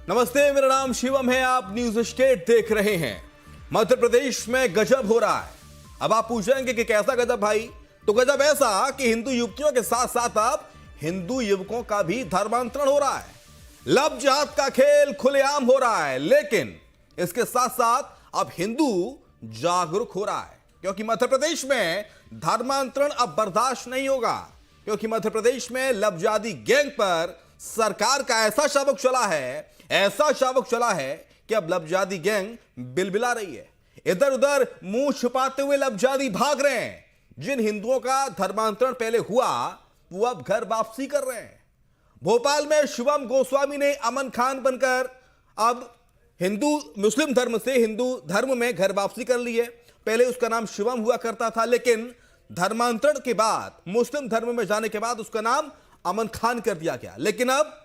नमस्ते, मेरा नाम शिवम है। आप न्यूज स्टेट देख रहे हैं। मध्य प्रदेश में गजब हो रहा है। अब आप पूछेंगे कि कैसा गजब भाई? तो गजब ऐसा कि हिंदू युवतियों के साथ साथ अब हिंदू युवकों का भी धर्मांतरण हो रहा है। लव जिहाद का खेल खुलेआम हो रहा है, लेकिन इसके साथ साथ अब हिंदू जागरूक हो रहा है, क्योंकि मध्य प्रदेश में धर्मांतरण अब बर्दाश्त नहीं होगा। क्योंकि मध्य प्रदेश में लव जिहादी गैंग पर सरकार का ऐसा शाबक चला है कि अब लव जिहादी गैंग बिलबिला रही है। इधर उधर मुंह छुपाते हुए लव जिहादी भाग रहे हैं। जिन हिंदुओं का धर्मांतरण पहले हुआ वो अब घर वापसी कर रहे हैं। भोपाल में शुभम गोस्वामी ने अमन खान बनकर अब मुस्लिम धर्म से हिंदू धर्म में घर वापसी कर ली है। पहले उसका नाम शुभम हुआ करता था, लेकिन धर्मांतरण के बाद मुस्लिम धर्म में जाने के बाद उसका नाम अमन खान कर दिया गया। लेकिन अब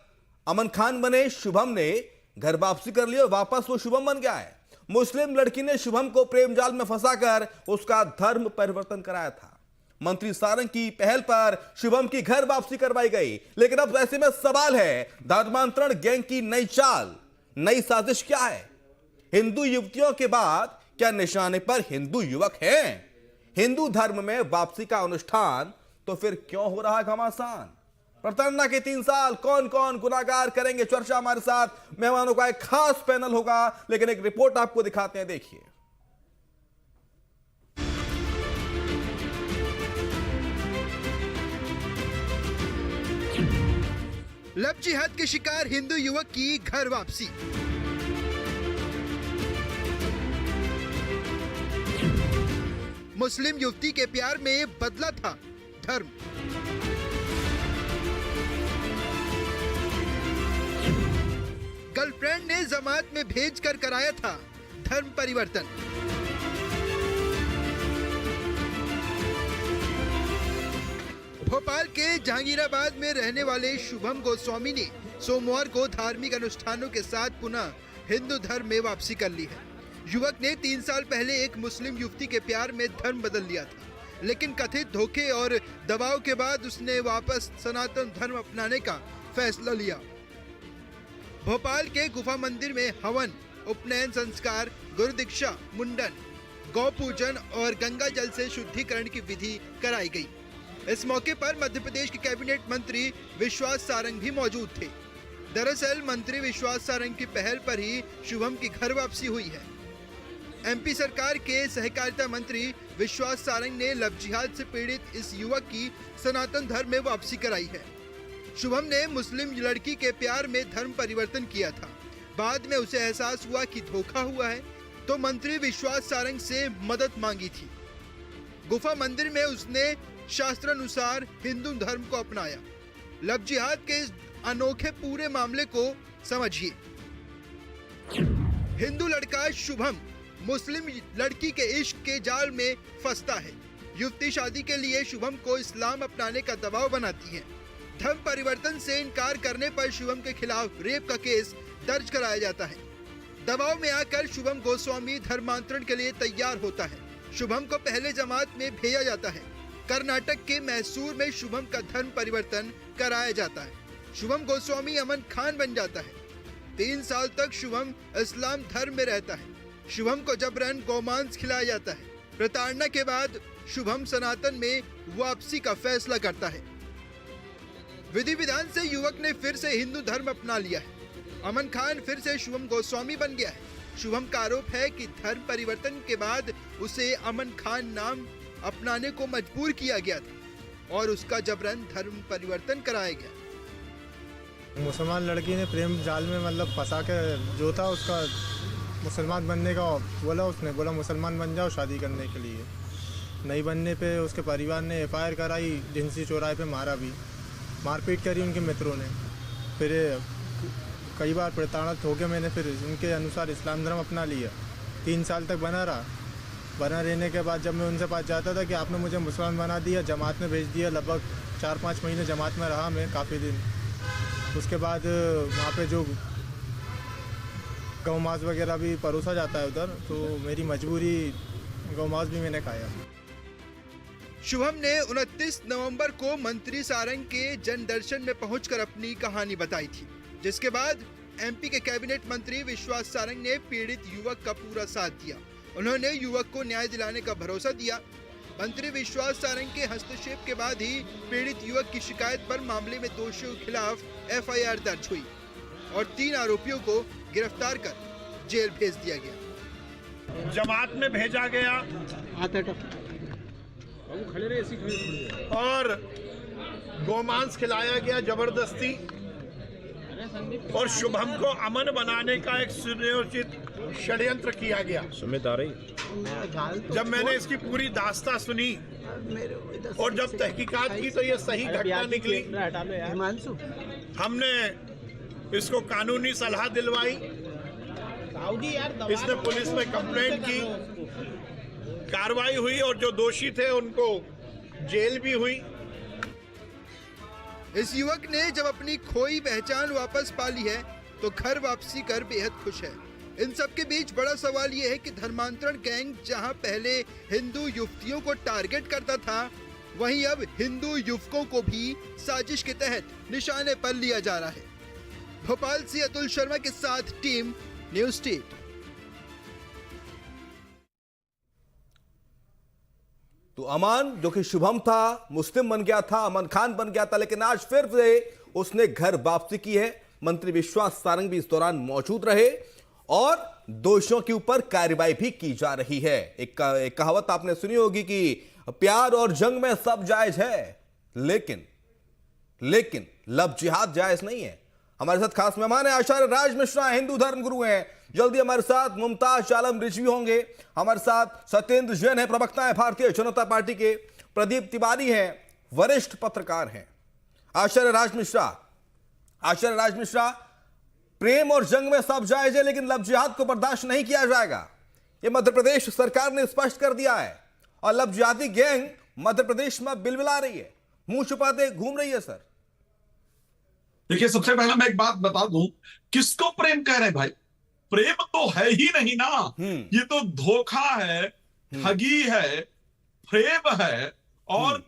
अमन खान बने शुभम ने घर वापसी कर लिया और वापस वो शुभम बन गया है। मुस्लिम लड़की ने शुभम को प्रेम जाल में फंसाकर उसका धर्म परिवर्तन कराया था। मंत्री सारंग की पहल पर शुभम की घर वापसी करवाई गई। लेकिन अब ऐसे में सवाल है, धर्मांतरण गैंग की नई चाल, नई साजिश क्या है? हिंदू युवतियों के बाद क्या निशाने पर हिंदू युवक हैं? हिंदू धर्म में वापसी का अनुष्ठान तो फिर क्यों हो रहा है घमासान? प्रताड़ना के 3 साल कौन कौन गुनाहगार करेंगे? चर्चा हमारे साथ मेहमानों का एक खास पैनल होगा, लेकिन एक रिपोर्ट आपको दिखाते हैं, देखिए। लव जिहाद के शिकार हिंदू युवक की घर वापसी। मुस्लिम युवती के प्यार में बदला था धर्म। गर्लफ्रेंड ने जमात में भेजकर कराया था धर्म परिवर्तन। भोपाल के जहांगीराबाद में रहने वाले शुभम गोस्वामी ने सोमवार को धार्मिक अनुष्ठानों के साथ पुनः हिंदू धर्म में वापसी कर ली है। युवक ने 3 साल पहले एक मुस्लिम युवती के प्यार में धर्म बदल लिया था, लेकिन कथित धोखे और दबाव के बाद उसने वापस सनातन धर्म अपनाने का फैसला लिया। भोपाल के गुफा मंदिर में हवन, उपनयन संस्कार, गुरु दीक्षा, मुंडन, गौ पूजन और गंगा जल से शुद्धिकरण की विधि कराई गई। इस मौके पर मध्य प्रदेश के कैबिनेट मंत्री विश्वास सारंग भी मौजूद थे। दरअसल मंत्री विश्वास सारंग की पहल पर ही शुभम की घर वापसी हुई है। एमपी सरकार के सहकारिता मंत्री विश्वास सारंग ने लव जिहाद से पीड़ित इस युवक की सनातन धर्म में वापसी कराई है। शुभम ने मुस्लिम लड़की के प्यार में धर्म परिवर्तन किया था। बाद में उसे एहसास हुआ कि धोखा हुआ है, तो मंत्री विश्वास सारंग से मदद मांगी थी। गुफा मंदिर में उसने शास्त्रानुसार हिंदू धर्म को अपनाया। लव जिहाद के इस अनोखे पूरे मामले को समझिए। हिंदू लड़का शुभम मुस्लिम लड़की के इश्क के जाल में फंसता है। युवती शादी के लिए शुभम को इस्लाम अपनाने का दबाव बनाती है। धर्म परिवर्तन से इनकार करने पर शुभम के खिलाफ रेप का केस दर्ज कराया जाता है। दबाव में आकर शुभम गोस्वामी धर्मांतरण के लिए तैयार होता है। शुभम को पहले जमात में भेजा जाता है। कर्नाटक के मैसूर में शुभम का धर्म परिवर्तन कराया जाता है। शुभम गोस्वामी अमन खान बन जाता है। 3 साल तक शुभम इस्लाम धर्म में रहता है। शुभम को जबरन गोमांस खिलाया जाता है। प्रताड़ना के बाद शुभम सनातन में वापसी का फैसला करता है। विधि विधान से युवक ने फिर से हिंदू धर्म अपना लिया है। अमन खान फिर से शुभम गोस्वामी बन गया है। शुभम का आरोप है कि धर्म परिवर्तन के बाद उसे अमन खान नाम अपनाने को मजबूर किया गया था और उसका जबरन धर्म परिवर्तन कराया गया। मुसलमान लड़की ने प्रेम जाल में मतलब फंसा के जो था उसका मुसलमान बनने का बोला। उसने बोला मुसलमान बन जाओ शादी करने के लिए। नहीं बनने पे उसके परिवार ने FIR कराई, जिनसी चौराहे पे मारा भी, मारपीट करी उनके मित्रों ने। फिर कई बार प्रताड़ित होकर मैंने फिर उनके अनुसार इस्लाम धर्म अपना लिया। 3 साल तक बना रहने के बाद जब मैं उनसे पास जाता था कि आपने मुझे मुसलमान बना दिया, जमात में भेज दिया। लगभग 4-5 महीने जमात में रहा मैं काफ़ी दिन। उसके बाद वहाँ पे जो गौ मांस वगैरह भी परोसा जाता है उधर, तो मेरी मजबूरी गौ मांस भी मैंने खाया। शुभम ने 29 नवंबर को मंत्री सारंग के जन दर्शन में पहुंचकर अपनी कहानी बताई थी, जिसके बाद एमपी के कैबिनेट मंत्री विश्वास सारंग ने पीड़ित युवक का पूरा साथ दिया। उन्होंने युवक को न्याय दिलाने का भरोसा दिया। मंत्री विश्वास सारंग के हस्तक्षेप के बाद ही पीड़ित युवक की शिकायत पर मामले में दोषियों के खिलाफ एफआईआर दर्ज हुई और 3 आरोपियों को गिरफ्तार कर जेल भेज दिया गया। जमात में भेजा गया और गोमांस खिलाया गया जबरदस्ती और शुभम को अमन बनाने का एक सुनियोजित षड्यंत्र किया गया। जब मैंने इसकी पूरी दास्तां सुनी और जब तहकीकात की तो ये सही घटना निकली। हमने इसको कानूनी सलाह दिलवाई, इसने पुलिस में कंप्लेंट की, कार्रवाई हुई और जो दोषी थे उनको जेल भी हुई। इस युवक ने जब अपनी खोई पहचान वापस पा ली है तो घर वापसी कर बेहद खुश है। इन सब के बीच बड़ा सवाल यह है कि धर्मांतरण गैंग जहां पहले हिंदू युवतियों को टारगेट करता था, वहीं अब हिंदू युवकों को भी साजिश के तहत निशाने पर लिया जा रहा है। भोपाल से अतुल शर्मा के साथ टीम न्यूज़ स्टेट। तो अमान जो कि शुभम था, मुस्लिम बन गया था, अमन खान बन गया था, लेकिन आज फिर से उसने घर वापसी की है। मंत्री विश्वास सारंग भी इस दौरान मौजूद रहे और दोषियों के ऊपर कार्रवाई भी की जा रही है। एक कहावत आपने सुनी होगी कि प्यार और जंग में सब जायज है, लेकिन लव जिहाद जायज नहीं है। हमारे साथ खास मेहमान है आचार्य राज मिश्रा, हिंदू धर्म गुरु हैं। जल्दी हमारे साथ मुमताज आलम रिजवी होंगे। हमारे साथ सत्येंद्र जैन है, प्रवक्ता है भारतीय जनता पार्टी के। प्रदीप तिवारी हैं, वरिष्ठ पत्रकार हैं। आचार्य राज मिश्रा, प्रेम और जंग में सब जायज है, लेकिन लव जिहाद को बर्दाश्त नहीं किया जाएगा, यह मध्य प्रदेश सरकार ने स्पष्ट कर दिया है। और लव जिहादी गैंग मध्य प्रदेश में बिलबिला रही है, मुंह छुपाते घूम रही है। सर देखिए, सबसे पहले मैं एक बात बता दूं, किसको प्रेम कह रहे हैं भाई? प्रेम तो है ही नहीं ना, ये तो धोखा है, ठगी है, फ्रेब है। और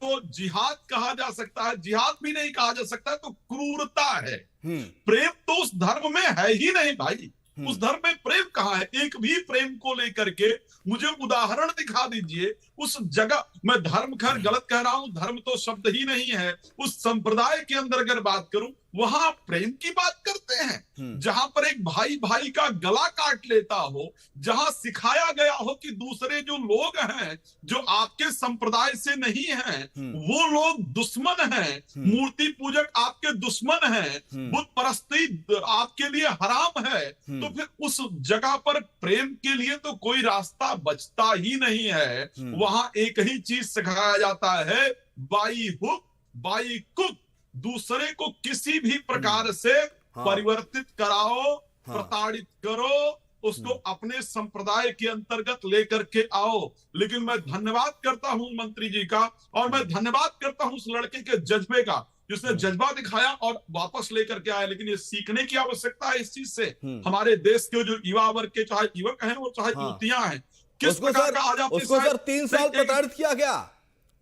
तो जिहाद कहा जा सकता है, जिहाद भी नहीं कहा जा सकता, तो क्रूरता है। प्रेम तो उस धर्म में है ही नहीं भाई। उस धर्म में प्रेम कहाँ है? एक भी प्रेम को लेकर के मुझे उदाहरण दिखा दीजिए उस जगह। मैं धर्म खैर गलत कह रहा हूं, धर्म तो शब्द ही नहीं है। उस संप्रदाय के अंदर अगर बात करूं, वहां प्रेम की बात करते हैं जहां पर एक भाई भाई का गला काट लेता हो, जहां सिखाया गया हो कि दूसरे जो लोग हैं जो आपके संप्रदाय से नहीं हैं, वो लोग दुश्मन हैं, मूर्ति पूजक आपके दुश्मन हैं, बुत परस्ती आपके लिए हराम है, तो फिर उस जगह पर प्रेम के लिए तो कोई रास्ता बचता ही नहीं है। वहां एक ही चीज सिखाया जाता है, बाई हुक बाई कुक। दूसरे को किसी भी प्रकार से परिवर्तित कराओ, प्रताड़ित करो, उसको अपने संप्रदाय के अंतर्गत लेकर के आओ। लेकिन मैं धन्यवाद करता हूं मंत्री जी का, और मैं धन्यवाद करता हूं उस लड़के के जज्बे का, जिसने जज्बा दिखाया और वापस लेकर के आया। लेकिन ये सीखने की आवश्यकता है इस चीज से। हमारे देश के जो युवा वर्ग के, चाहे युवक हैं वो चाहे युवतियां हैं, किस प्रकार का आज उसको सर 3 साल प्रताड़ित किया गया,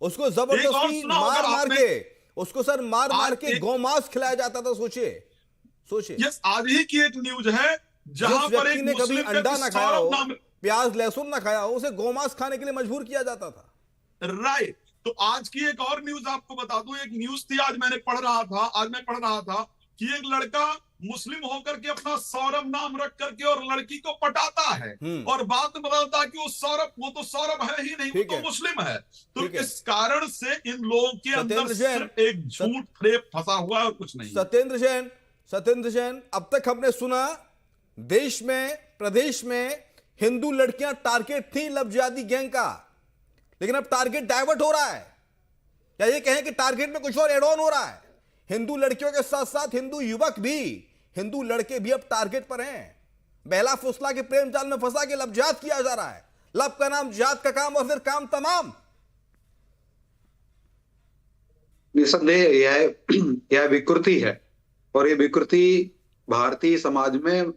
उसको जबरदस्ती मार मार के गौमांस खिलाया जाता था। सोचिए यस, आज ही की एक न्यूज है जहां पर एक ने कभी अंडा ना खाया हो, नाम, प्याज लहसुन ना खाया हो, उसे गौमांस खाने के लिए मजबूर किया जाता था। राइट। तो आज की एक और न्यूज आपको बता दूं, एक न्यूज थी आज मैं पढ़ रहा था कि एक लड़का मुस्लिम होकर के अपना सौरभ नाम रख करके और लड़की को पटाता है, और बात बताता कि वो तो सौरभ है ही नहीं, वो तो मुस्लिम है। तो इस कारण से इन लोगों के अंदर सिर्फ एक झूठ फ्रेब फंसा हुआ है और कुछ नहीं। सत्येंद्र जैन, अब तक हमने सुना देश में, प्रदेश में हिंदू लड़कियां टारगेट थी लव जिहादी गैंग का, लेकिन अब टारगेट डाइवर्ट हो रहा है, या ये कहें कि टारगेट में कुछ और एड ऑन हो रहा है। हिंदू लड़कियों के साथ साथ हिंदू युवक भी, हिंदू लड़के भी अब टारगेट पर हैं। बहला फुसला के प्रेम जाल में फंसा के लव जिहाद किया जा रहा है। लव का नाम जिहाद का काम, और फिर काम तमाम। निसंदेह यह विकृति है, और ये विकृति भारतीय समाज में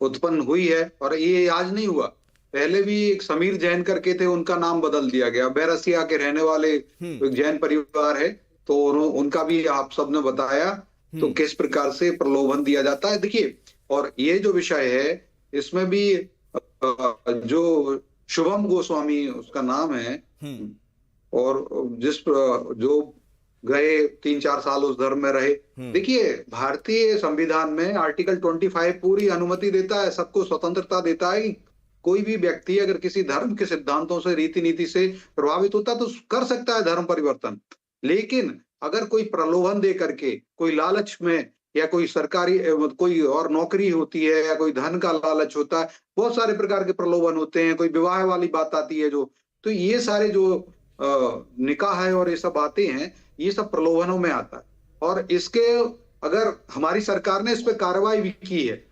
उत्पन्न हुई है। और ये आज नहीं हुआ, पहले भी एक समीर जैन करके थे, उनका नाम बदल दिया गया। बैरसिया के रहने वाले एक जैन परिवार है, तो उनका भी आप सबने बताया तो किस प्रकार से प्रलोभन दिया जाता है। देखिए, और ये जो विषय है इसमें भी जो शुभम गोस्वामी उसका नाम है, और जो गए 3-4 साल उस धर्म में रहे। देखिए, भारतीय संविधान में आर्टिकल 25 पूरी अनुमति देता है, सबको स्वतंत्रता देता है कि कोई भी व्यक्ति अगर किसी धर्म के सिद्धांतों से, रीति नीति से प्रभावित होता है तो कर सकता है धर्म परिवर्तन। लेकिन अगर कोई प्रलोभन दे करके, कोई लालच में, या कोई सरकारी कोई और नौकरी होती है, या कोई धन का लालच होता है, बहुत सारे प्रकार के प्रलोभन होते हैं, कोई विवाह वाली बात आती है जो, तो ये सारे जो निकाह है और ये सब बातें हैं, ये सब प्रलोभनों में आता है। और इसके अगर हमारी सरकार ने इस पे कार्रवाई भी की है,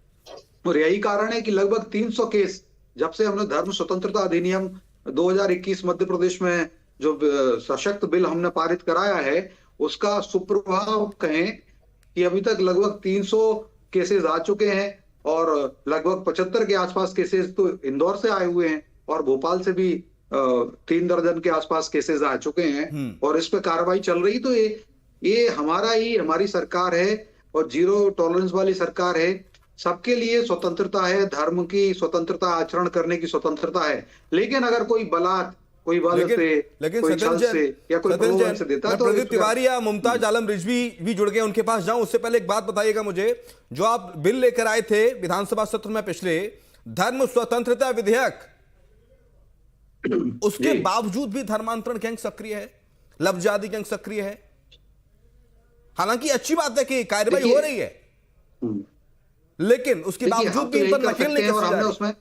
और यही कारण है कि लगभग 300 केस, जब से हमने धर्म स्वतंत्रता अधिनियम 2021 मध्य प्रदेश में जो सशक्त बिल हमने पारित कराया है, उसका सुप्रभाव कहें कि अभी तक लगभग 300 केसेस आ चुके हैं, और लगभग 75 के आसपास केसेस तो इंदौर से आए हुए हैं, और भोपाल से भी 3 दर्जन के आसपास केसेस आ चुके हैं, और इस पे कार्रवाई चल रही। तो ये हमारी सरकार है, और जीरो टॉलरेंस वाली सरकार है। सबके लिए स्वतंत्रता है, धर्म की स्वतंत्रता, आचरण करने की स्वतंत्रता है। लेकिन अगर कोई बलात्, कोई बल से, कोई छल से, या कोई प्रलोभन से देता है, तो प्रदीप तिवारी या मुमताज आलम रिजवी भी जुड़ गए, उनके पास जाऊं उससे पहले एक बात बताइएगा मुझे, जो आप बिल लेकर आए थे विधानसभा सत्र में पिछले, धर्म स्वतंत्रता विधेयक, उसके बावजूद भी धर्मांतरण गैंग सक्रिय है, लफ्ज़ गैंग सक्रिय है। हालांकि अच्छी बात है कि कार्रवाई हो रही है, लेकिन उसके बावजूद भी इन पर नकेल नहीं कसी जा रही। उसमें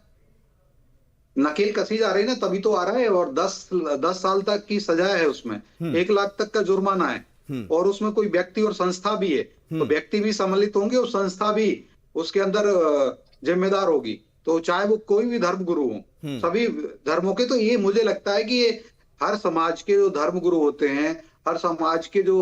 नकेल कसी जा रही है ना, तभी तो आ रहा है। और 10 साल तक की सजा है उसमें, 1 लाख तक का जुर्माना है, और उसमें कोई व्यक्ति और संस्था भी है, तो व्यक्ति भी सम्मिलित होंगे और संस्था भी उसके अंदर जिम्मेदार होगी। तो चाहे वो कोई भी धर्म गुरु हो, सभी धर्मों के, तो ये मुझे लगता है कि ये हर समाज के जो धर्म गुरु होते हैं, हर समाज के जो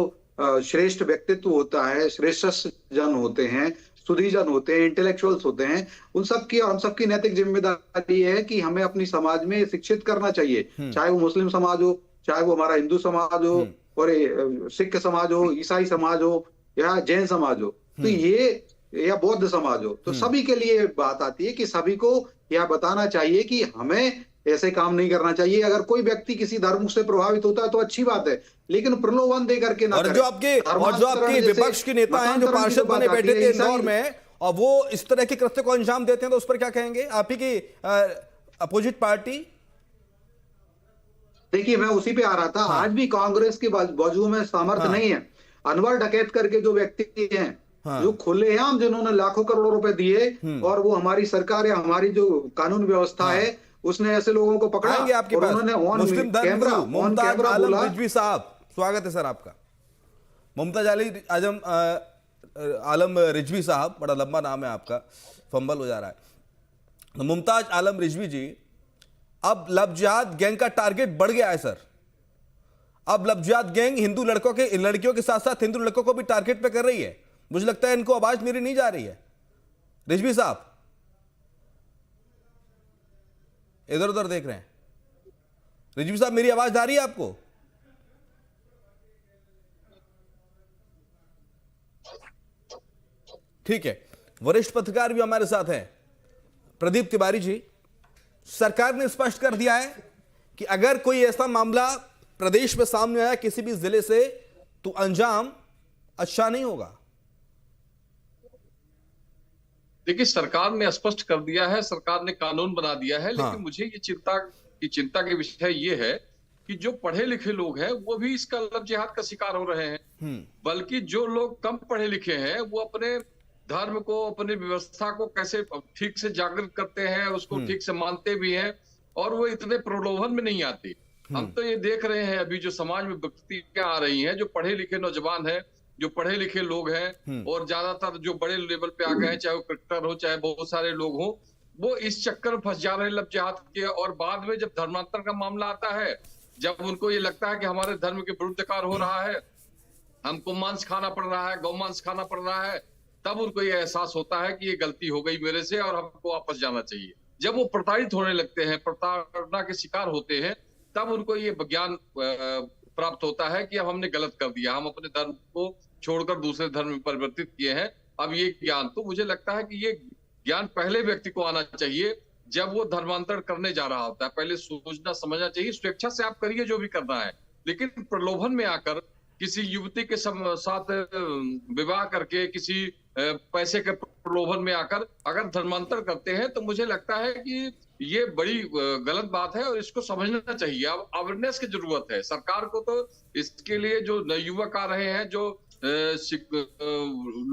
श्रेष्ठ व्यक्तित्व होता है, श्रेष्ठ जन होते हैं, सुधीजन होते हैं, इंटेलेक्चुअल्स होते हैं, उन सब की और हम सबकी नैतिक जिम्मेदारी है कि हमें अपनी समाज में शिक्षित करना चाहिए। चाहे वो मुस्लिम समाज हो, चाहे वो हमारा हिंदू समाज हो, और सिख समाज हो, ईसाई समाज हो, या जैन समाज हो, तो ये, या बौद्ध समाज हो, तो सभी के लिए बात आती है कि सभी को यह बताना चाहिए कि हमें ऐसे काम नहीं करना चाहिए। अगर कोई व्यक्ति किसी धर्म से प्रभावित होता है तो अच्छी बात है, लेकिन प्रलोभन दे करके ना और जो आपके विपक्ष के नेता हैं, जो पार्षद बने बैठे थे इंदौर में, और वो इस तरह के कृत्य को अंजाम देते हैं, तो उस पर क्या कहेंगे आप ही की अपोजिट पार्टी? देखिए, मैं उसी पे आ रहा था। आज भी कांग्रेस के बाजू में सामर्थ्य नहीं है। अनवर डकैत करके जो व्यक्ति हैं, जो खुलेआम जिन्होंने लाखों करोड़ों रुपए दिए, और वो हमारी सरकार या हमारी जो कानून व्यवस्था है, उसने ऐसे लोगों को पकड़ा, आपके और उन्होंने मुस्लिम मुमताज आलम रिजवी साहब, स्वागत है सर आपका। मुमताज आलम रिजवी साहब, बड़ा लंबा नाम है आपका, फंबल हो जा रहा है। तो मुमताज आलम रिजवी जी, अब लव जिहाद गैंग का टारगेट बढ़ गया है सर। अब लव जिहाद गैंग हिंदू लड़कियों के साथ साथ हिंदू लड़कों को भी टारगेट पे कर रही है। मुझे लगता है इनको आवाज मेरी नहीं जा रही है। रिजवी साहब इधर उधर देख रहे हैं। रिजवी साहब, मेरी आवाज आ रही है आपको? ठीक है, वरिष्ठ पत्रकार भी हमारे साथ हैं, प्रदीप तिवारी जी। सरकार ने स्पष्ट कर दिया है कि अगर कोई ऐसा मामला प्रदेश में सामने आया किसी भी जिले से, तो अंजाम अच्छा नहीं होगा। देखिए, सरकार ने स्पष्ट कर दिया है, सरकार ने कानून बना दिया है, लेकिन मुझे ये चिंता के विषय ये है कि जो पढ़े लिखे लोग हैं वो भी इसका लव जिहाद का शिकार हो रहे हैं। बल्कि जो लोग कम पढ़े लिखे हैं वो अपने धर्म को, अपनी व्यवस्था को कैसे ठीक से जागृत करते हैं, उसको ठीक से मानते भी हैं, और वो इतने प्रलोभन में नहीं आते। हम तो ये देख रहे हैं अभी जो समाज में विकृतियां आ रही हैं, जो पढ़े लिखे नौजवान हैं, जो पढ़े लिखे लोग हैं, और ज्यादातर जो बड़े लेवल पे आ गए हैं, चाहे वो क्रिकेटर हो, चाहे बहुत सारे लोग हो, वो इस चक्कर में फंस जा रहे हैं लव जिहाद के। और बाद में जब धर्मांतर का मामला आता है, जब उनको ये लगता है कि हमारे धर्म के विरुद्ध कार्य हो रहा है, हमको मांस खाना पड़ रहा है, गौ मांस खाना पड़ रहा है, तब उनको ये एहसास होता है कि ये गलती हो गई मेरे से और हमको वापस जाना चाहिए। जब वो प्रताड़ित होने लगते हैं, प्रताड़ना के शिकार होते हैं, तब उनको ये ज्ञान प्राप्त होता है कि अब हमने गलत कर दिया, हम अपने धर्म को छोड़कर दूसरे धर्म में परिवर्तित किए हैं। अब ये ज्ञान, तो मुझे लगता है कि ये ज्ञान पहले व्यक्ति को आना चाहिए जब वो धर्मांतरण करने जा रहा होता है। पहले सोचना समझना चाहिए, स्वेच्छा से आप करिए जो भी करना है, लेकिन प्रलोभन में आकर किसी युवती के साथ विवाह करके, किसी पैसे के प्रलोभन में आकर अगर धर्मांतर करते हैं तो मुझे लगता है कि ये बड़ी गलत बात है और इसको समझना चाहिए। अब अवेयरनेस की जरूरत है सरकार को, तो इसके लिए जो नए युवक आ रहे हैं, जो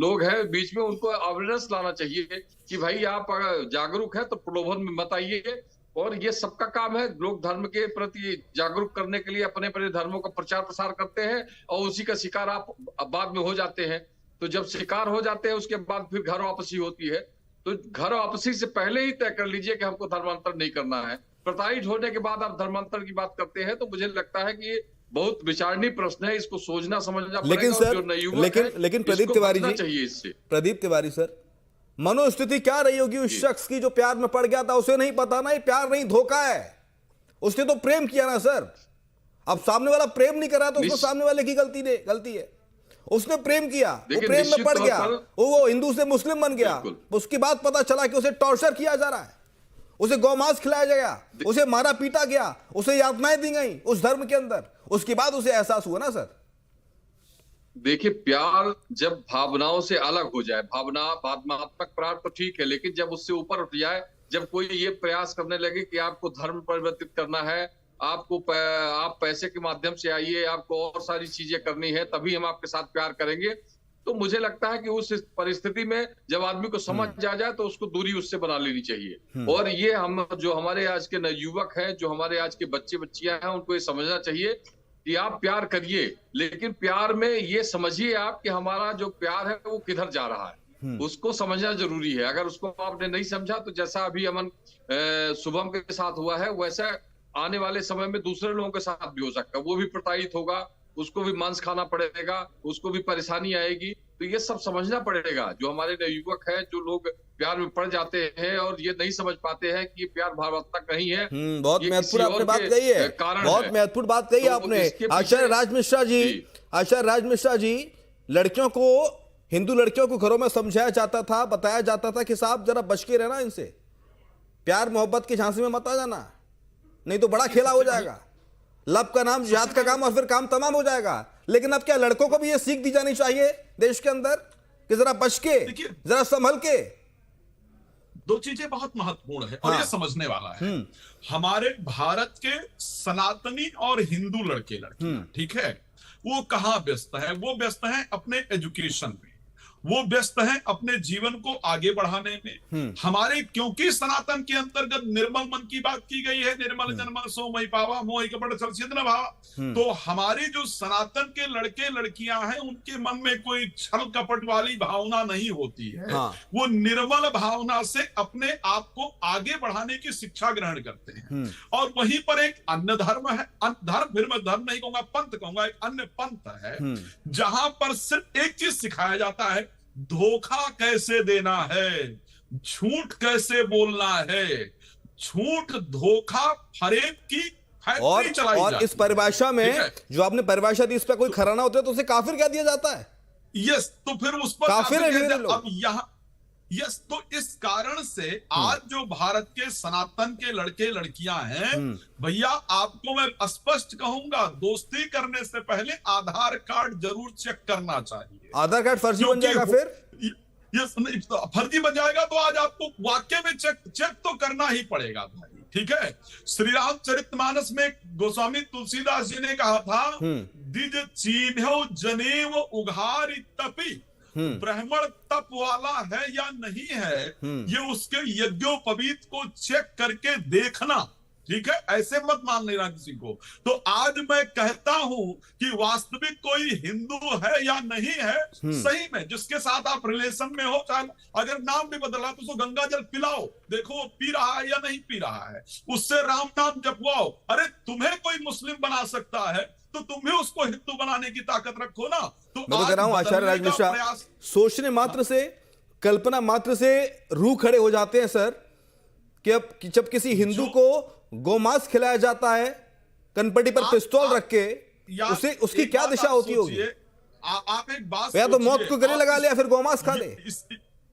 लोग हैं बीच में, उनको अवेयरनेस लाना चाहिए कि भाई आप अगर जागरूक है तो प्रलोभन में मत आइए। और ये सबका काम है, लोग धर्म के प्रति जागरूक करने के लिए अपने अपने धर्मों का प्रचार प्रसार करते हैं और उसी का शिकार आप बाद में हो जाते हैं। तो जब शिकार हो जाते हैं उसके बाद फिर घर वापसी होती है। तो घर वापसी से पहले ही तय कर लीजिए कि हमको धर्मांतर नहीं करना है। प्रताड़ित होने के बाद आप धर्मांतर की बात करते हैं तो मुझे लगता है कि ये बहुत विचारणीय प्रश्न है, इसको सोचना समझना पड़ेगा। लेकिन सर, लेकिन प्रदीप तिवारी जी, चाहिए इससे। प्रदीप तिवारी सर, मनोस्थिति क्या रही होगी उस शख्स की जो प्यार में पड़ गया था? उसे नहीं पता ना ये प्यार नहीं, धोखा है। उसने तो प्रेम किया ना सर। अब सामने वाला प्रेम नहीं कर रहा तो उसको सामने वाले की गलती है। उसने प्रेम किया, वो प्रेम में पड़ गया, वो हिंदू से मुस्लिम बन गया। उसके बाद पता चला कि उसे टॉर्चर किया जा रहा है, उसे गौमांस खिलाया गया, उसे मारा पीटा गया, उसे यातनाएं दी गई उस धर्म के अंदर। उसके बाद उसे एहसास हुआ ना सर। देखिए, प्यार जब भावनाओं से अलग हो जाए, भावनात्मक प्यार तो ठीक है, लेकिन जब उससे ऊपर उठ जाए, जब कोई ये प्रयास करने लगे कि आपको धर्म परिवर्तित करना है, आप पैसे के माध्यम से आइए, आपको और सारी चीजें करनी है, तभी हम आपके साथ प्यार करेंगे, तो मुझे लगता है कि उस परिस्थिति में जब आदमी को समझ आ जाए तो उसको दूरी उससे बना लेनी चाहिए। और ये हम जो हमारे आज के युवक हैं, जो हमारे आज के बच्चे बच्चियां हैं, उनको ये समझना चाहिए कि आप प्यार करिए, लेकिन प्यार में ये समझिए आप कि हमारा जो प्यार है वो किधर जा रहा है, उसको समझना जरूरी है। अगर उसको आपने नहीं समझा तो जैसा अभी अमन शुभम के साथ हुआ है, वैसा आने वाले समय में दूसरे लोगों के साथ भी हो सकता है। वो भी प्रताड़ित होगा, उसको भी मांस खाना पड़ेगा, उसको भी परेशानी आएगी। तो ये सब समझना पड़ेगा। जो हमारे युवक है, जो लोग प्यार में पड़ जाते हैं और ये नहीं समझ पाते हैं कि ये प्यार भावनात्मक नहीं है। बहुत महत्वपूर्ण आपने बात कही है, बहुत महत्वपूर्ण बात कही आपने। आचार्य राज मिश्रा जी, लड़कियों को, हिंदू लड़कियों को घरों में समझाया जाता था, बताया जाता था कि साहब जरा बच के रहना, इनसे प्यार मोहब्बत की झांसी में मत आ जाना, नहीं तो बड़ा खेला हो जाएगा। लब का नाम जिहाद का काम और फिर काम तमाम हो जाएगा। लेकिन अब क्या लड़कों को भी ये सीख दी जानी चाहिए देश के अंदर कि जरा बच के, जरा संभल के? दो चीजें बहुत महत्वपूर्ण है और ये समझने वाला है। हमारे भारत के सनातनी और हिंदू लड़के लड़कियां, ठीक है, वो कहाँ व्यस्त है? वो व्यस्त है अपने एजुकेशन में, वो व्यस्त हैं अपने जीवन को आगे बढ़ाने में। हमारे, क्योंकि सनातन के अंतर्गत निर्मल मन की बात की गई है, निर्मल जनमन सो मई पावा मोहि कपट सरसिद्ध न भावा। तो हमारे जो सनातन के लड़के लड़कियां हैं, उनके मन में कोई छल कपट वाली भावना नहीं होती है। वो निर्मल भावना से अपने आप को आगे बढ़ाने की शिक्षा ग्रहण करते हैं। और वहीं पर एक अन्य धर्म है, धर्म फिर मैं धर्म नहीं कहूंगा, पंथ कहूंगा, एक अन्य पंथ है जहां पर सिर्फ एक चीज सिखाया जाता है, धोखा कैसे देना है, झूठ कैसे बोलना है, झूठ धोखा फरेब की फैक्ट्री चलाई और इस परिभाषा में जो आपने परिभाषा दी, इस पर कोई खरा ना होता है तो उसे काफिर कह दिया जाता है। यस, तो फिर उस पर काफिर है अब यहाँ, यस, तो इस कारण से आज जो भारत के सनातन के लड़के लड़कियां हैं, भैया आपको मैं स्पष्ट कहूंगा, दोस्ती करने से पहले आधार कार्ड जरूर चेक करना चाहिए। आधार कार्ड फर्जी बन जाएगा फिर? यस, फर्जी बन जाएगा तो आज आपको वाक्य में चेक तो करना ही पड़ेगा भाई, ठीक है। श्री रामचरितमानस में गोस्वामी तुलसीदास जी ने कहा था, दिज चिन्ह्यो जनेव उघारी तपी, ब्राह्मण तप वाला है या नहीं है, ये उसके यज्ञोपवीत को चेक करके देखना, ठीक है, ऐसे मत मान लेना किसी को। तो आज मैं कहता हूं कि वास्तविक कोई हिंदू है या नहीं है, सही में जिसके साथ आप रिलेशन में हो, चाहे अगर नाम भी बदला तो उसको गंगा जल पिलाओ, देखो वो पी रहा है या नहीं पी रहा है, उससे राम नाम जपवाओ। अरे तुम्हें कोई मुस्लिम बना सकता है तो तुम भी उसको हिंदू बनाने की ताकत रखो ना। तो मैं तो कह रहा हूं आचार्य राज मिश्रा, सोचने मात्र से, कल्पना मात्र से रूह खड़े हो जाते हैं सर कि अब जब किसी हिंदू को गोमांस खिलाया जाता है, कनपटी पर पिस्तौल रख के, उसकी क्या दिशा होती होगी? आप एक बात या तो मौत को गले लगा ले या फिर गौमांस खा ले।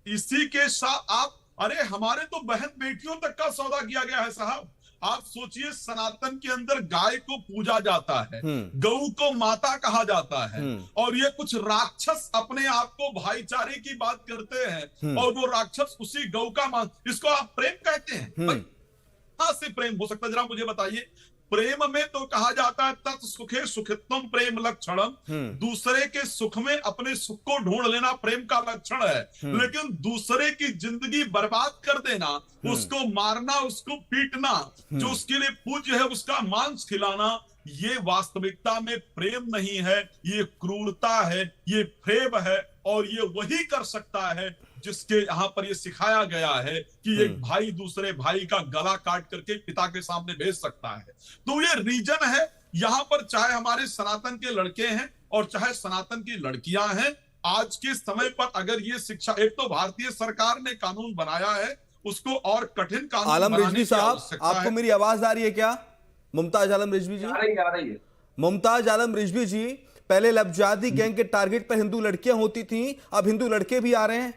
इसी के साथ आप, अरे हमारे तो बहन बेटियों तक का सौदा किया गया है साहब। आप सोचिए, सनातन के अंदर गाय को पूजा जाता है, गऊ को माता कहा जाता है, और ये कुछ राक्षस अपने आप को भाईचारे की बात करते हैं, और वो राक्षस उसी गऊ का मांस, इसको आप प्रेम कहते हैं? भाई कहां से प्रेम हो सकता है, जरा मुझे बताइए। प्रेम में तो कहा जाता है तत् सुखे सुखित्वम प्रेम लक्षणम, दूसरे के सुख में अपने सुख को ढूंढ लेना प्रेम का लक्षण है। लेकिन दूसरे की जिंदगी बर्बाद कर देना, उसको मारना, उसको पीटना, जो उसके लिए पूज्य है उसका मांस खिलाना, ये वास्तविकता में प्रेम नहीं है, ये क्रूरता है, ये प्रेम है। और ये वही कर सकता है जिसके यहाँ पर ये सिखाया गया है कि एक भाई दूसरे भाई का गला काट करके पिता के सामने भेज सकता है। तो ये रीजन है यहाँ पर, चाहे हमारे सनातन के लड़के हैं और चाहे सनातन की लड़कियां हैं, आज के समय पर अगर ये शिक्षा, एक तो भारतीय सरकार ने कानून बनाया है, उसको और कठिन कानून आलम रिजवी साहब, आपको है। मेरी आवाज आ रही है क्या? मुमताज आलम रिजवी जी, आ रही है। मुमताज आलम रिजवी जी, पहले लबजादी गैंग के टारगेट पर हिंदू लड़कियां होती थी, अब हिंदू लड़के भी आ रहे हैं।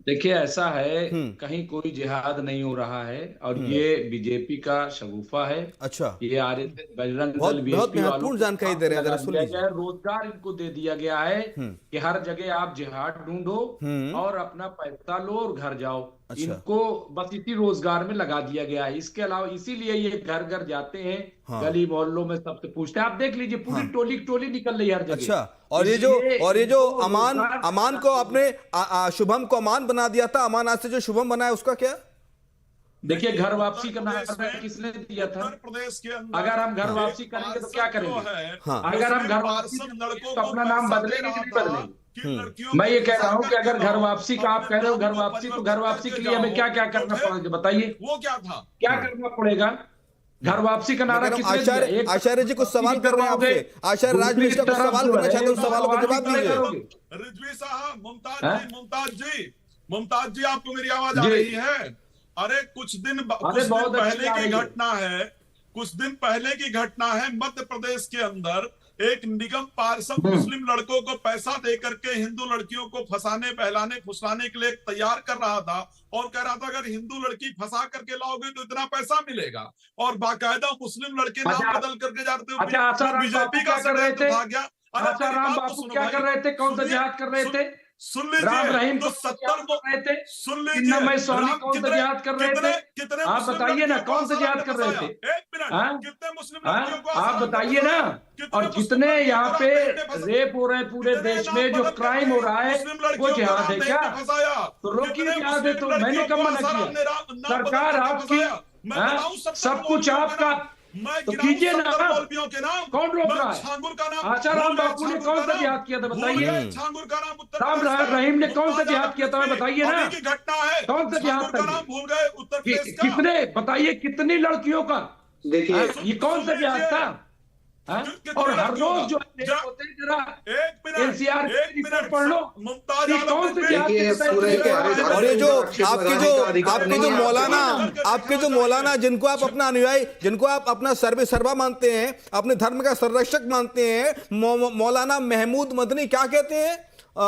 देखिए ऐसा है, कहीं कोई जिहाद नहीं हो रहा है, और ये बीजेपी का शगुफा है। अच्छा, ये आरएसएस बजरंग बहुत दल महत्वपूर्ण जानकारी दे रहे हैं, जरा सुन लीजिए। रोजगार इनको दे दिया गया है कि हर जगह आप जिहाद ढूंढो और अपना पैसा लो और घर जाओ। अच्छा। इनको बस इसी रोजगार में लगा दिया गया है। इसके अलावा इसीलिए ये घर घर जाते हैं, गली मोहल्लों में सबसे पूछते हैं। आप देख लीजिए, पूरी टोली निकल रही है हर जगह। अच्छा, और ये जो अमान को आपने शुभम को अमान बना दिया था, अमान आज से जो शुभम बना है उसका क्या? देखिए, घर वापसी का नारा किसने दिया था? प्रदेश के अंदर अगर हम घर वापसी करेंगे तो क्या करेंगे? हाँ। अगर हम घर वापसी तो अपना नाम बदलेंगे कि नहीं बदलेंगे? मैं ये कह रहा हूँ कि अगर घर वापसी का आप कह रहे हो घर वापसी, तो घर वापसी के लिए हमें क्या क्या करना पड़ेगा बताइए? वो क्या था, क्या करना पड़ेगा? घर वापसी का नारा किसने दिया? आचार्य जी कुछ सवाल कर रहे हैं आपसे, आचार्य राज मिश्रा कुछ सवाल करना चाहते हैं, उन सवालों का जवाब दीजिए। रिजवी साहब, मुमताज जी आपको मेरी आवाज आ रही है? अरे कुछ दिन पहले की घटना है, मध्य प्रदेश के अंदर एक निगम पार्षद मुस्लिम लड़कों को पैसा दे करके हिंदू लड़कियों को फंसाने, बहलाने, फुसलाने के लिए तैयार कर रहा था, और कह रहा था अगर हिंदू लड़की फंसा करके लाओगे तो इतना पैसा मिलेगा, और बाकायदा मुस्लिम लड़के नाम बदल करके जाते हो। बीजेपी का षड्यंत्र था क्या? राम बापू क्या कर रहे थे? कौन सा जिहाद कर रहे थे? सुन लीजिए, राम रहीम तो 70 को सुन लीजिए, मैं स्वामी कौन सा जिहाद कर रहे थे? आप बताइए ना, कौन सा जिहाद कर रहे थे? कितने मुस्लिम लड़कियों को आप बताइए ना। और जितने यहाँ पे रेप हो रहे हैं पूरे देश में, जो क्राइम हो रहा है, वो जिहाद है क्या? तो रोकिए जिहाद है। तो मैंने कब मना किया? सरकार आपकी, सब कुछ आपका, तो कीजिए ना। कौन रोक रहा है? आचाराम बापू ने कौन सा जिहाद किया था बताइए? राम रहीम ने कौन सा जिहाद किया था बताइए ना? कौन सा जिहाद था? कितने बताइए, कितनी लड़कियों का? देखिए, ये कौन सा जिहाद था? और हर रोज जो एनसीआर रिपोर्ट पढ़ लो, कौन से जिहाद के? और ये जो आपके जो मौलाना जिनको आप अपना अनुयायी, जिनको आप अपना सर्वा मानते हैं, अपने धर्म का संरक्षक मानते हैं, मौलाना महमूद मदनी क्या कहते हैं?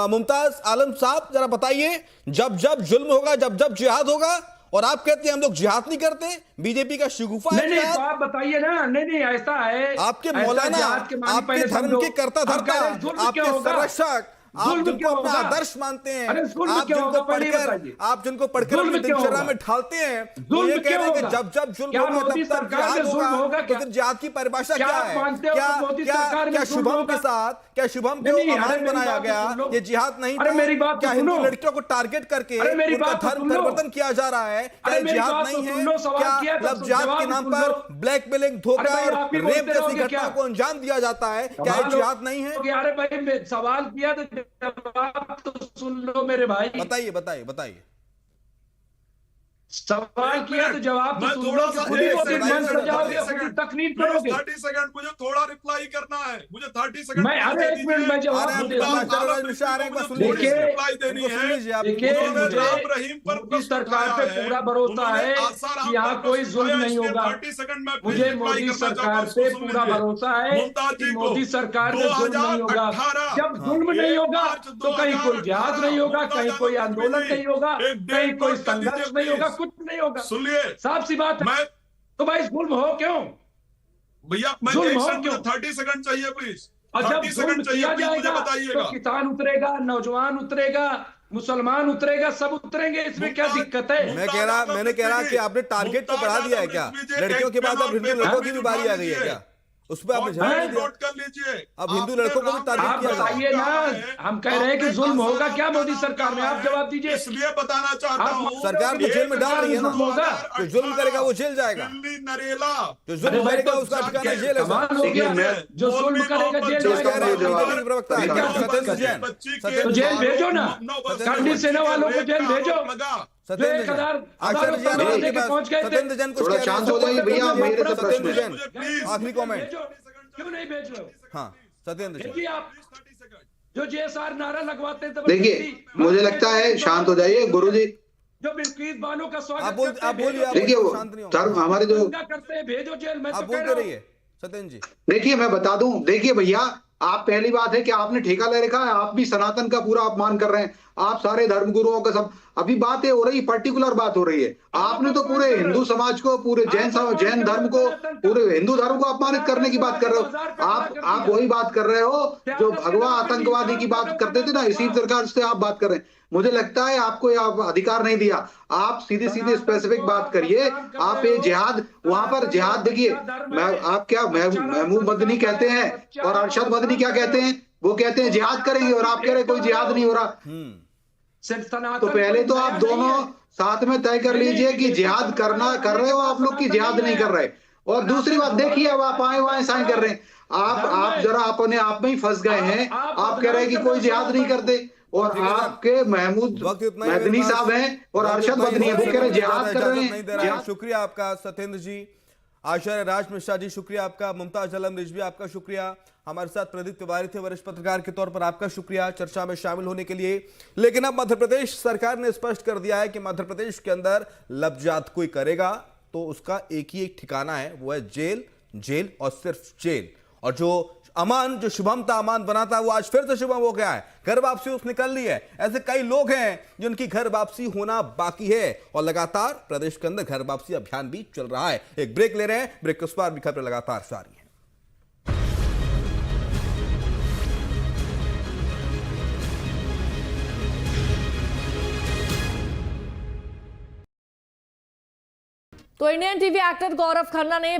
मुमताज आलम साहब जरा बताइए, जब जब जुल्म होगा, जब जब जिहाद होगा, और आप कहते हैं हम लोग जिहाद नहीं करते, बीजेपी का शिगुफा है। नहीं, तो आप बताइए ना। नहीं, ऐसा है, आपके मौलाना, आपके धर्म के कर्ता धर्ता, आपके संरक्षक, आप जिनको अपना आदर्श मानते हैं, आप जिनको पढ़कर अपनी दिनचर्या में ढालते हैं, तो ये कह रहे हैं कि जब जब जुल्म होगा तब तब जिहाद होगा। तो फिर जिहाद की परिभाषा क्या है? क्या शुभम के साथ, क्या शुभम को अमान बनाया गया, ये जिहाद नहीं था? क्या हिंदू लड़कियों को टारगेट करके उनका धर्म परिवर्तन किया जा रहा है? क्या जिहाद नहीं है? क्या लफ्ज़ात के नाम पर ब्लैकमेलिंग, धोखा और रेप जैसी घटनाओं को अंजाम दिया जाता है? क्या ये जिहाद नहीं है? अरे भाई, सवाल किया तो जवाब तो सुन लो मेरे भाई। बताइए। सवाल किया तो जवाब तो सुन लो कि खुद ही खुद मंच पर जाओगे, खुद ही तकलीफ करोगे। 30 सेकंड मुझे थोड़ा रिप्लाई करना है, मुझे 30 सेकंड मैं अरे एक मिनट में जवाब दे दूं। देखिए मोदी सरकार पे पूरा भरोसा है कि यहाँ कोई जुल्म नहीं होगा। मुझे मोदी सरकार पे पूरा भरोसा है कि मोदी सरकार में जुल्म नहीं होगा। जब जुल्म नहीं होगा तो कहीं कोई जिहाद नहीं होगा, कहीं कोई आंदोलन नहीं होगा, कहीं कोई संघर्ष नहीं होगा, कुछ नहीं होगा। सुनिए, साफ सी बात है। तो भाई जुल्म हो क्यों भैया? मैं जुल्म हो क्यों? 30 सेकंड चाहिए प्लीज। और जब जुल्म किया जाएगा तो किसान उतरेगा, नौजवान उतरेगा, मुसलमान उतरेगा, सब उतरेंगे। इसमें क्या दिक्कत है? मैंने कह रहा कि आपने टारगेट को बढ़ा दिया है क्या? लड़कियों के बाद अब हिंदू लड़कों की भी बारी आ गई है क्या? उस पर आपने ध्यान नहीं दिया। नोट कर लीजिए, अब हिंदू लड़कों को भी टारगेट आप किया जा रहा है। बताइए ना, हम कह रहे हैं कि जुल्म होगा क्या मोदी सरकार में? आप जवाब दीजिए। इसलिए बताना चाहता हूँ, सरकार को जेल में डाल रही है ना। जुल्म होगा। जो जुल्म करेगा वो जेल जाएगा, दिल्ली नरेला जो जुल्म करेगा उसका ठिकाना जेल है। कमाल हो गया, जो जुल्म करेगा जेल जाएगा। तो जेल भेजो ना, करनी सेना वालों को जेल भेजो। सत्येंद्र जैन को थोड़ा शांत हो जाइए भैया, मेरे से प्रश्न है। आखिरी कमेंट। क्यों नहीं भेज रहे हो? हाँ सत्येंद्र जैन, देखिए आप जो जेएसआर नारा लगवाते हैं, देखिए मुझे लगता है, शांत हो जाइए गुरुजी। जो बिल्किस बानो का स्वागत आप बोलिए, देखिए वो शांत नहीं हो सर, हमारे जो करते हैं भेजो जेल में। आप बोलते रहिए सत्येंद्र जी। देखिए मैं बता दूं, देखिए भैया, आप पहली बात है कि आपने ठेका ले रखा है, आप भी सनातन का पूरा अपमान कर रहे हैं, आप सारे धर्म गुरुओं का सब। अभी बातें हो रही, पर्टिकुलर बात हो रही है। आपने तो पूरे हिंदू समाज को, पूरे जैन धर्म को, पूरे हिंदू धर्म को अपमानित करने की बात कर रहे हो। आप वही बात कर रहे हो जो भगवा आतंकवादी की बात करते थे ना, इसी प्रकार से आप बात कर रहे हैं। मुझे लगता है आपको अधिकार नहीं दिया। आप सीधे स्पेसिफिक बात करिए। आप ये जिहाद, वहां पर जिहाद देखिए, आप क्या महमूद मदनी कहते हैं और अरशद मदनी क्या कहते हैं? वो कहते हैं जिहाद करेंगे, और आप कह रहे कोई जिहाद नहीं हो रहा। तो पहले तो आप दोनों साथ में तय कर लीजिए कि जिहाद कर रहे हो आप लोग, की जिहाद नहीं कर रहे। और दूसरी बात देखिए, अब आप आए वहां साइन कर रहे हैं। आप जरा अपने आप में ही फंस गए हैं। आप कह रहे हैं कि कोई जिहाद नहीं करते, और आपके महमूद मदनी साहब हैं और अरशद मदनी है, वो कह रहे हैं जिहाद कर रहे हैं। शुक्रिया आपका सत्येंद्र जी, आचार्य राज मिश्रा जी शुक्रिया आपका, मुमताज आलम रिजवी आपका शुक्रिया, हमारे साथ प्रदीप तिवारी थे वरिष्ठ पत्रकार के तौर पर, आपका शुक्रिया चर्चा में शामिल होने के लिए। लेकिन अब मध्य प्रदेश सरकार ने स्पष्ट कर दिया है कि मध्य प्रदेश के अंदर लबजात कोई करेगा तो उसका एक ही ठिकाना है, वो है जेल, जेल और सिर्फ जेल। और जो अमान, जो शुभम था अमान बना था, वो आज फिर से शुभम हो गया है। घर वापसी उसने कर ली है। ऐसे कई लोग हैं जिनकी घर वापसी होना बाकी है, और लगातार प्रदेश के अंदर घर वापसी अभियान भी चल रहा है। एक ब्रेक ले रहे हैं, ब्रेक के उस पार भी खबरें लगातार जारी है। तो Indian TV actor Gaurav Khanna ने